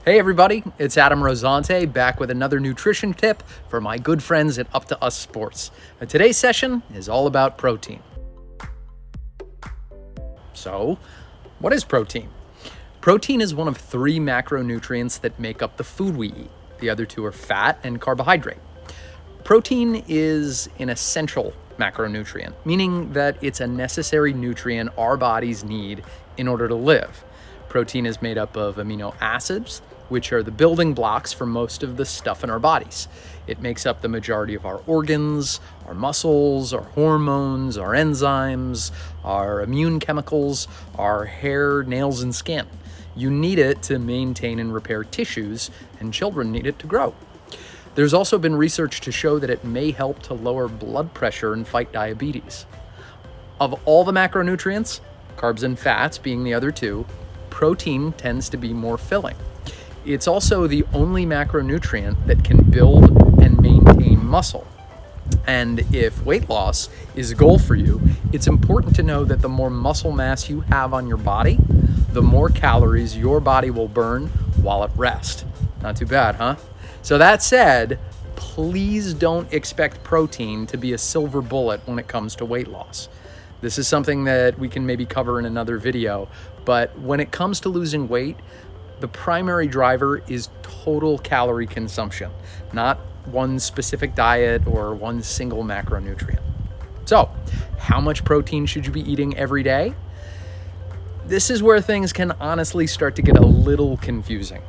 Hey everybody, it's Adam Rosante back with another nutrition tip for my good friends at Up to Us Sports. Today's session is all about protein. So, what is protein? Protein is one of three macronutrients that make up the food we eat. The other two are fat and carbohydrate. Protein is an essential macronutrient, meaning that it's a necessary nutrient our bodies need in order to live. Protein is made up of amino acids, which are the building blocks for most of the stuff in our bodies. It makes up the majority of our organs, our muscles, our hormones, our enzymes, our immune chemicals, our hair, nails, and skin. You need it to maintain and repair tissues, and children need it to grow. There's also been research to show that it may help to lower blood pressure and fight diabetes. Of all the macronutrients, carbs and fats being the other two, protein tends to be more filling. It's also the only macronutrient that can build and maintain muscle. And if weight loss is a goal for you, it's important to know that the more muscle mass you have on your body, the more calories your body will burn while at rest. Not too bad, huh? So that said, please don't expect protein to be a silver bullet when it comes to weight loss. This is something that we can maybe cover in another video, but when it comes to losing weight, the primary driver is total calorie consumption, not one specific diet or one single macronutrient. So, how much protein should you be eating every day? This is where things can honestly start to get a little confusing.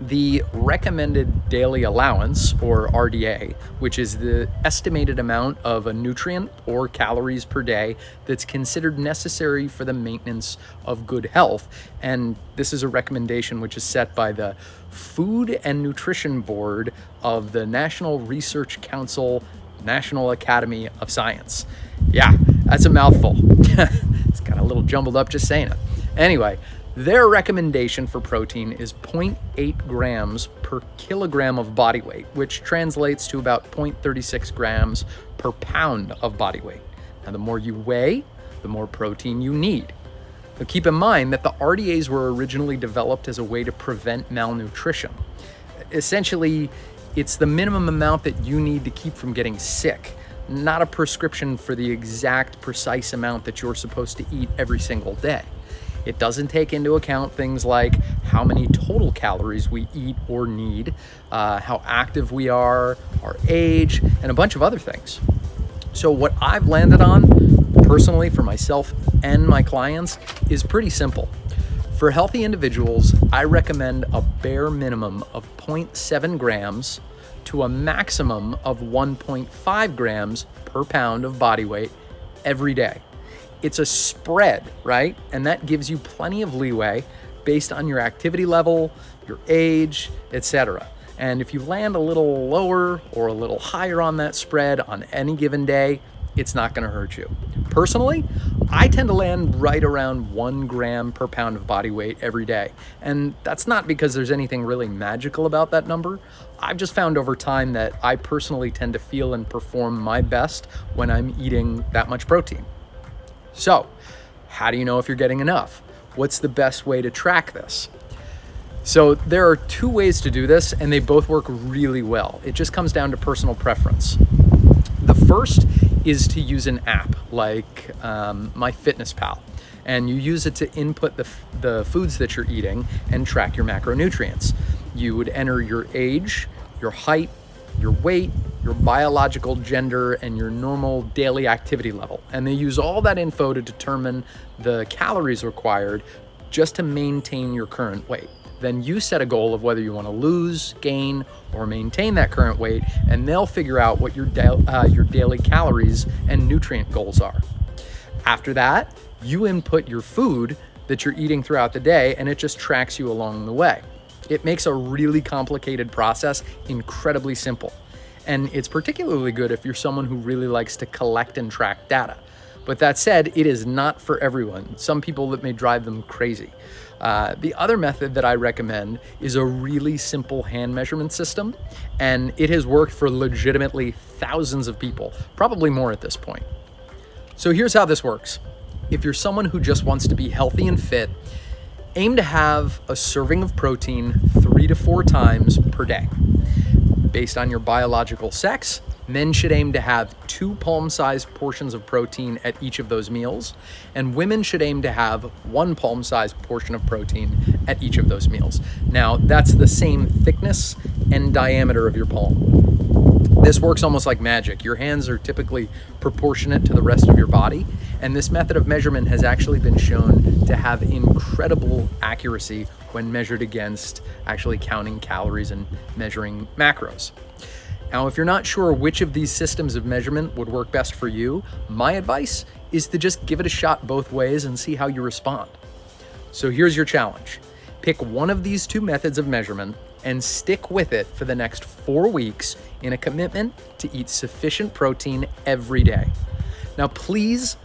The recommended daily allowance, or RDA, which is the estimated amount of a nutrient or calories per day that's considered necessary for the maintenance of good health. And this is a recommendation which is set by the Food and Nutrition Board of the National Research Council, National Academy of Science. Yeah, that's a mouthful. It's kind of a little jumbled up just saying it. Anyway, their recommendation for protein is 0.8 grams per kilogram of body weight, which translates to about 0.36 grams per pound of body weight. Now, the more you weigh, the more protein you need. Now, keep in mind that the RDAs were originally developed as a way to prevent malnutrition. Essentially, it's the minimum amount that you need to keep from getting sick, not a prescription for the exact precise amount that you're supposed to eat every single day. It doesn't take into account things like how many total calories we eat or need, how active we are, our age, and a bunch of other things. So what I've landed on, personally for myself and my clients, is pretty simple. For healthy individuals, I recommend a bare minimum of 0.7 grams to a maximum of 1.5 grams per pound of body weight every day. It's a spread, right? And that gives you plenty of leeway based on your activity level, your age, etc. And if you land a little lower or a little higher on that spread on any given day, it's not going to hurt you. Personally, I tend to land right around 1 gram per pound of body weight every day. And that's not because there's anything really magical about that number. I've just found over time that I personally tend to feel and perform my best when I'm eating that much protein. So, how do you know if you're getting enough? What's the best way to track this? So there are two ways to do this, and they both work really well. It just comes down to personal preference. The first is to use an app like MyFitnessPal, and you use it to input the foods that you're eating and track your macronutrients. You would enter your age, your height, your weight, your biological gender, and your normal daily activity level. And they use all that info to determine the calories required just to maintain your current weight. Then you set a goal of whether you want to lose, gain, or maintain that current weight, and they'll figure out what your daily calories and nutrient goals are. After that, you input your food that you're eating throughout the day, and it just tracks you along the way. It makes a really complicated process incredibly simple. And it's particularly good if you're someone who really likes to collect and track data. But that said, it is not for everyone. Some people, that may drive them crazy. The other method that I recommend is a really simple hand measurement system, and it has worked for legitimately thousands of people, probably more at this point. So here's how this works. If you're someone who just wants to be healthy and fit, aim to have a serving of protein 3 to 4 times per day. Based on your biological sex, men should aim to have 2 palm-sized portions of protein at each of those meals, and women should aim to have 1 palm-sized portion of protein at each of those meals. Now, that's the same thickness and diameter of your palm. This works almost like magic. Your hands are typically proportionate to the rest of your body, and this method of measurement has actually been shown to have incredible accuracy when measured against actually counting calories and measuring macros. Now, if you're not sure which of these systems of measurement would work best for you, my advice is to just give it a shot both ways and see how you respond. So here's your challenge. Pick one of these 2 methods of measurement and stick with it for the next 4 weeks in a commitment to eat sufficient protein every day. Now, please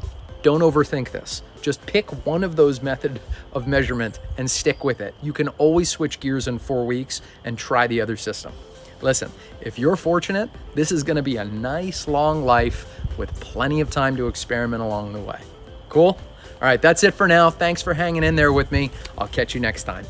don't overthink this. Just pick one of those methods of measurement and stick with it. You can always switch gears in 4 weeks and try the other system. Listen, if you're fortunate, this is going to be a nice long life with plenty of time to experiment along the way. Cool? All right, that's it for now. Thanks for hanging in there with me. I'll catch you next time.